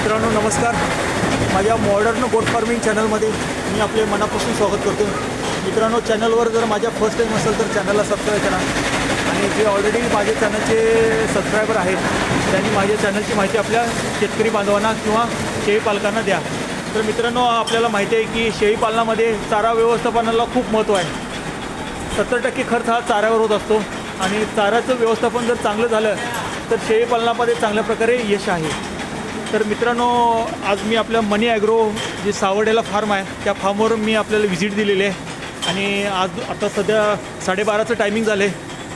मित्रांनो नमस्कार. माझ्या मॉडर्न गोट फार्मिंग चॅनलमध्ये मी आपले मनापासून स्वागत करतो. मित्रांनो, चॅनलवर जर माझ्या फर्स्ट टाईम असेल तर चॅनलला सबस्क्राईब करा आणि जे ऑलरेडी माझ्या चॅनलचे सबस्क्रायबर आहेत त्यांनी माझ्या चॅनलची माहिती आपल्या शेतकरी बांधवांना किंवा शेळीपालकांना द्या. तर मित्रांनो, आपल्याला माहिती आहे की शेळीपालनामध्ये चारा व्यवस्थापनाला खूप महत्त्व आहे. 70% खर्च हा चाऱ्यावर होत असतो आणि चाऱ्याचं व्यवस्थापन जर चांगलं झालं तर शेळीपालनामध्ये चांगल्या प्रकारे यश आहे. तर मित्रांनो, आज मी आपल्या मनी ॲग्रो जे सावर्डेला फार्म आहे त्या फार्मवर मी आपल्याला व्हिजिट दिलेली आहे आणि आज आता सध्या 12:30चं टायमिंग झालं आहे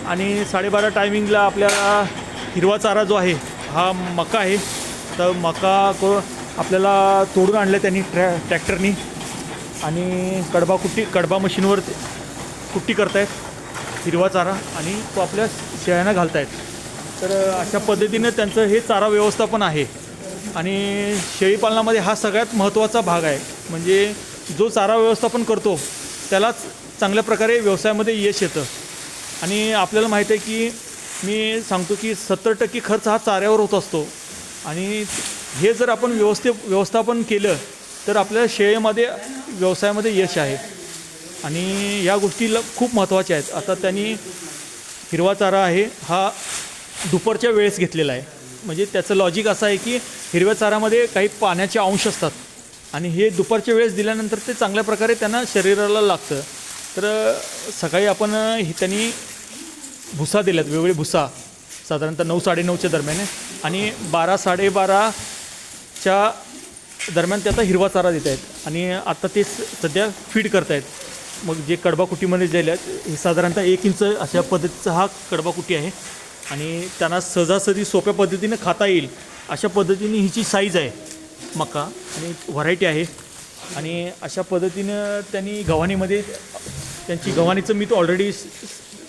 आणि 12:30 टायमिंगला आपल्याला हिरवा चारा जो आहे हा मका आहे. तर मका आपल्याला तोडून आणलं त्यांनी ट्रॅक्टरनी आणि कडबा मशीनवर कुट्टी करतायत हिरवा चारा आणि तो आपल्या शेळ्यांना घालतायत. तर अशा पद्धतीनं त्यांचं हे चारा व्यवस्थापन आहे आणि शेळीपालनामध्ये हा सगळ्यात महत्त्वाचा भाग आहे. म्हणजे जो चारा व्यवस्थापन करतो त्यालाच चांगल्या प्रकारे व्यवसायामध्ये यश येतं. आणि आपल्याला माहीत आहे की मी सांगतो की 70% खर्च हा चाऱ्यावर होत असतो आणि हे जर आपण व्यवस्थापन केलं तर आपल्या व्यवसायामध्ये यश आहे आणि या गोष्टीला खूप महत्त्वाच्या आहेत. आता त्यांनी हिरवा चारा आहे हा दुपारच्या वेळेस घेतलेला आहे. म्हणजे त्याचं लॉजिक असं आहे की हिरव्या चाऱ्यामध्ये काही पाण्याचे अंश असतात आणि हे दुपारच्या वेळेस दिल्यानंतर ते चांगल्या प्रकारे त्यांना शरीराला लागतं. तर सकाळी आपण त्यांनी भुसा दिल्यात, वेगवेगळे भुसा साधारणतः 9-9:30च्या दरम्यान आणि 12-12:30च्या दरम्यान त्याचा हिरवा चारा देत आहेत आणि आता ते सध्या फीड करत आहेत. मग जे कडबाकुटीमध्ये दिले आहेत हे साधारणतः 1 इंच अशा पद्धतीचा हा कडबाकुटी आहे आणि त्यांना सहजासहजी सोप्या पद्धतीनं खाता येईल अशा पद्धतीने हिची साईज आहे मका आणि व्हरायटी आहे. आणि अशा पद्धतीनं त्यांनी गव्हाणीमध्ये त्यांची गव्हाणीचं मी तो ऑलरेडी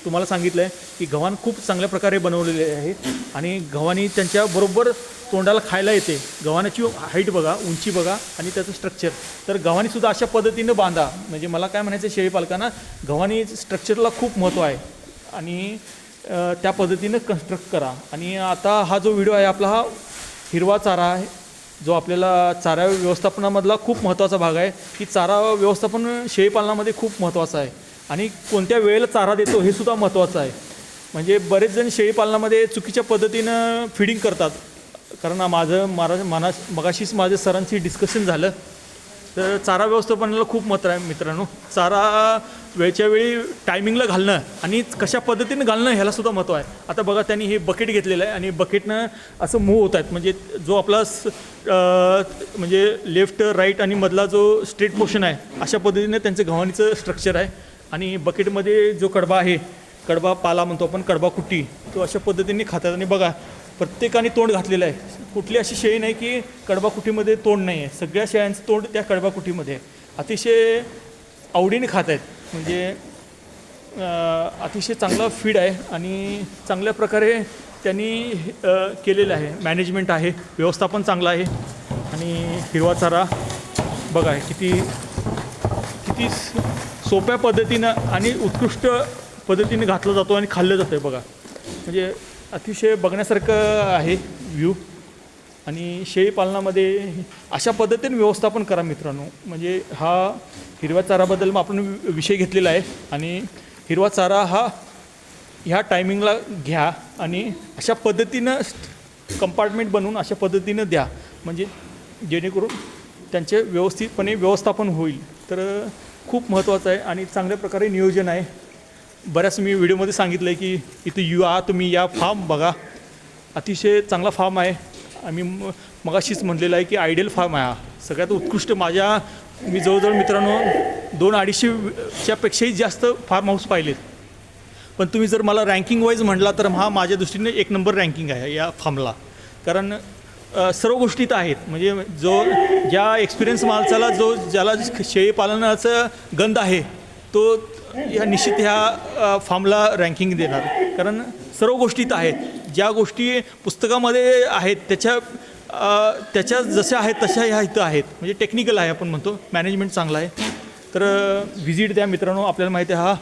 तुम्हाला सांगितलं आहे की गव्हाण खूप चांगल्या प्रकारे बनवलेले आहे आणि गव्हाणी त्यांच्याबरोबर तोंडाला खायला येते. गव्हाणाची हाईट बघा, उंची बघा आणि त्याचं स्ट्रक्चर. तर गव्हाणीसुद्धा अशा पद्धतीनं बांधा. म्हणजे मला काय म्हणायचं आहे, शेळीपालकांना गव्हाणी स्ट्रक्चरला खूप महत्त्व आहे आणि त्या पद्धतीनं कन्स्ट्रक्ट करा. आणि आता हा जो व्हिडिओ आहे आपला हा हिरवा चारा आहे जो आपल्याला चारा व्यवस्थापनामधला खूप महत्त्वाचा भाग आहे की चारा व्यवस्थापन शेळीपालनामध्ये खूप महत्त्वाचं आहे आणि कोणत्या वेळेला चारा देतो हे सुद्धा महत्त्वाचं आहे. म्हणजे बरेच जण शेळीपालनामध्ये चुकीच्या पद्धतीनं फिडिंग करतात. कारण मगाशीच माझं सरांशी डिस्कशन झालं. तर चारा व्यवस्थापनाला खूप महत्त्व आहे मित्रांनो. चारा वेळच्या वेळी टायमिंगला घालणं आणि कशा पद्धतीनं घालणं ह्यालासुद्धा महत्त्व आहे. आता बघा त्यांनी हे बकेट घेतलेलं आहे आणि बकेटनं असं मूव्ह होत आहेत. म्हणजे जो आपला म्हणजे लेफ्ट राईट आणि मधला जो स्ट्रेट पोर्शन आहे अशा पद्धतीनं त्यांचं गव्हाणीचं स्ट्रक्चर आहे. आणि बकेटमध्ये जो कडबा आहे, कडबा पाला म्हणतो आपण, कडबा कुट्टी, तो अशा पद्धतीने खातात. आणि बघा प्रत्येकाने तोंड घातलेलं आहे. कुठली अशी शेळी नाही की कडबा कुटीमध्ये तोंड नाही आहे. सगळ्या शेळ्यांचं तोंड त्या कडबा कुटीमध्ये आहे. अतिशय आवडीने खात आहेत. म्हणजे अतिशय चांगला फीड आहे आणि चांगल्या प्रकारे त्यांनी केलेलं आहे. मॅनेजमेंट आहे, व्यवस्थापन चांगलं आहे. आणि हिरवा चारा बघा किती सोप्या पद्धतीनं आणि उत्कृष्ट पद्धतीने घातला जातो आणि खाल्लं जातं आहे. बघा म्हणजे अतिशय बघण्यासारखं आहे व्ह्यू. आणि शेळीपालनामध्ये अशा पद्धतीने व्यवस्थापन करा मित्रांनो. म्हणजे हा हिरव्या चाराबद्दल मग आपण विषय घेतलेला आहे आणि हिरवा चारा हा ह्या टायमिंगला घ्या आणि अशा पद्धतीनं कंपार्टमेंट बनवून अशा पद्धतीनं द्या. म्हणजे जेणेकरून त्यांचे व्यवस्थितपणे व्यवस्थापन होईल. तर खूप महत्त्वाचं आहे आणि चांगल्या प्रकारे नियोजन आहे. बऱ्याच मी व्हिडिओमध्ये सांगितलं आहे की इथं तुम्ही या फार्म बघा. अतिशय चांगला फार्म आहे. आम्ही मगाशीच म्हटलेलं आहे की आयडियल फार्म आहे हा. सगळ्यात उत्कृष्ट मी जवळजवळ मित्रांनो 200-250च्या पेक्षाही जास्त फार्म हाऊस पाहिलेत. पण तुम्ही जर मला रँकिंग वाईज म्हटला तर हा माझ्या दृष्टीने 1 नंबर रँकिंग आहे या फार्मला. कारण सर्व गोष्टी तर आहेत. म्हणजे ज्या एक्सपिरियन्स माणसाला ज्याला शेळीपालनाचं गंध आहे तो निश्चित ह्या फार्मला रँकिंग देणार. कारण सर्व गोष्टी तर आहेत. ज्या गोष्टी पुस्तकामध्ये आहेत त्याच्या जशा आहेत तशा ह्या इथं आहेत. म्हणजे टेक्निकल आहे आपण म्हणतो, मॅनेजमेंट चांगला आहे. तर व्हिजिट द्या मित्रांनो. आपल्याला माहिती आहे हा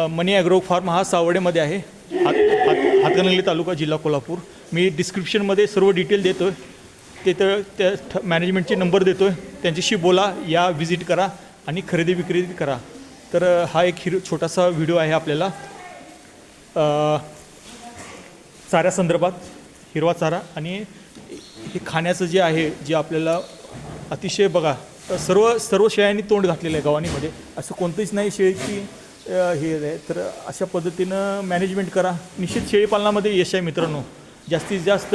मनी ॲग्रो फार्म हा सावर्डेमध्ये आहे, हातकणंगले तालुका, जिल्हा कोल्हापूर. मी डिस्क्रिप्शनमध्ये सर्व डिटेल देतो आहे ते तर त्या मॅनेजमेंटचे नंबर देतो आहे, त्यांच्याशी बोला, या व्हिजिट करा आणि खरेदी विक्री करा. तर हा एक छोटासा व्हिडिओ आहे आपल्याला चाऱ्यासंदर्भात, हिरवा चारा आणि हे खाण्याचं जे आहे, जे आपल्याला अतिशय बघा सर्व शेळ्यांनी तोंड घातलेलं आहे गव्हाणीमध्ये, असं कोणतंच नाही शेळी की हे आहे. तर अशा पद्धतीनं मॅनेजमेंट करा. निश्चित शेळीपालनामध्ये यश आहे मित्रांनो. जास्तीत जास्त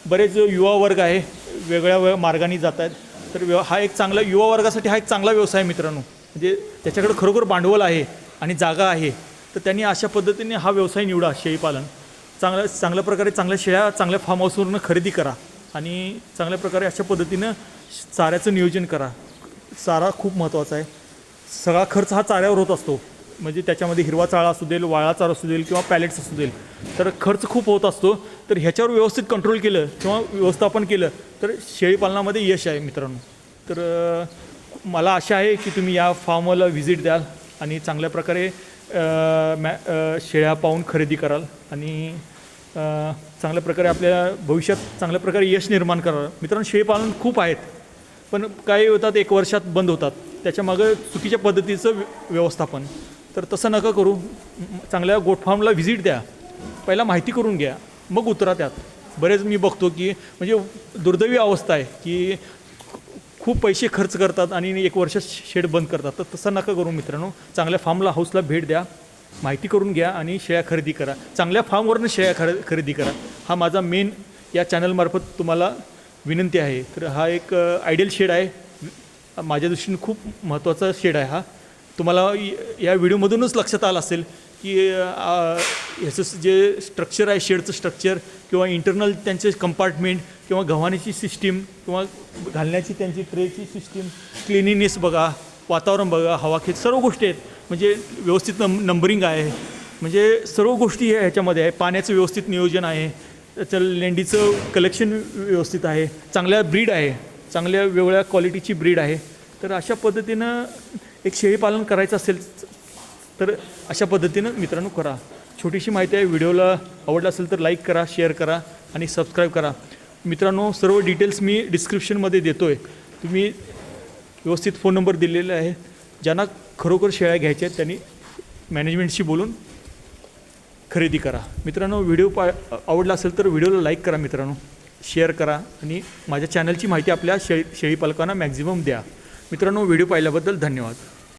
बरेच युवा वर्ग आहे, वेगळ्या मार्गाने जात आहेत. तर हा एक चांगला युवा वर्गासाठी हा एक चांगला व्यवसाय मित्रांनो. म्हणजे त्याच्याकडे खरोखर भांडवल आहे आणि जागा आहे, तर त्यांनी अशा पद्धतीने हा व्यवसाय निवडा. शेळीपालन चांगल्या प्रकारे चांगल्या शेळ्या चांगल्या फार्म हाऊसवरून खरेदी करा आणि चांगल्या प्रकारे अशा पद्धतीनं चाऱ्याचं नियोजन करा. चारा खूप महत्त्वाचा आहे. सगळा खर्च हा चाऱ्यावर होत असतो. म्हणजे त्याच्यामध्ये हिरवा चारा असू देईल, वाळा चारा असू देईल किंवा पॅलेट्स असू देईल, तर खर्च खूप होत असतो. तर ह्याच्यावर व्यवस्थित कंट्रोल केलं किंवा व्यवस्थापन केलं तर शेळीपालनामध्ये यश आहे मित्रांनो. तर मला आशा आहे की तुम्ही या फार्मला व्हिजिट द्याल आणि चांगल्या प्रकारे शेळ्या पाहून खरेदी कराल आणि चांगल्या प्रकारे आपल्या भविष्यात चांगल्या प्रकारे यश निर्माण कराल. मित्रांनो, शेळीपालन खूप आहेत, पण काही होतात 1 वर्षात बंद होतात. त्याच्यामागं चुकीच्या पद्धतीचं व्यवस्थापन. तर तसं नका करू. चांगल्या गोट फार्मला व्हिजिट द्या, पहिला माहिती करून घ्या, मग उतरा त्यात. बरेच मी बघतो की म्हणजे दुर्दैवी अवस्था आहे की खूप पैसे खर्च करतात आणि 1 वर्ष शेड बंद करतात. तर तसं नका करू मित्रांनो. चांगल्या फार्मला हाऊसला भेट द्या, माहिती करून घ्या आणि शेळ्या खरेदी करा. चांगल्या फार्मवरनं शेळ्या खरेदी करा. हा माझा मेन या चॅनलमार्फत तुम्हाला विनंती आहे. तर हा एक आयडियल शेड आहे, माझ्या दृष्टीने खूप महत्त्वाचा शेड आहे हा. तुम्हाला या व्हिडिओमधूनच लक्षात आलं असेल की ह्याचं जे स्ट्रक्चर आहे, शेडचं स्ट्रक्चर किंवा इंटरनल त्यांचे कंपार्टमेंट किंवा गव्हाणीची सिस्टीम किंवा घालण्याची त्यांची ट्रेची सिस्टीम, क्लिनिनेस बघा, वातावरण बघा, हवाखेत, सर्व गोष्टी आहेत. म्हणजे व्यवस्थित नंबरिंग आहे, म्हणजे सर्व गोष्टी ह्याच्यामध्ये आहे. पाण्याचं व्यवस्थित नियोजन आहे, त्याचं लेंडीचं कलेक्शन व्यवस्थित आहे, चांगल्या ब्रीड आहे, चांगल्या वेगळ्या क्वालिटीची ब्रीड आहे. तर अशा पद्धतीनं एक शेळीपालन करायचं असेल तर अशा पद्धतीनं मित्रांनो करा. छोटीशी माहिती आहे. व्हिडिओला आवडला असेल तर लाईक करा, शेअर करा आणि सबस्क्राईब करा. मित्रांनो, सर्व डिटेल्स मी डिस्क्रिप्शनमध्ये देतो आहे. तुम्ही व्यवस्थित फोन नंबर दिलेले आहे. ज्यांना खरोखर शेळ्या घ्यायच्या आहेत त्यांनी मॅनेजमेंटशी बोलून खरेदी करा. मित्रांनो, व्हिडिओ आवडला असेल तर व्हिडिओला लाईक करा मित्रांनो, शेअर करा आणि माझ्या चॅनलची माहिती आपल्या शेळीपालकांना मॅक्झिमम द्या. मित्रांनो, व्हिडिओ पाहिल्याबद्दल धन्यवाद.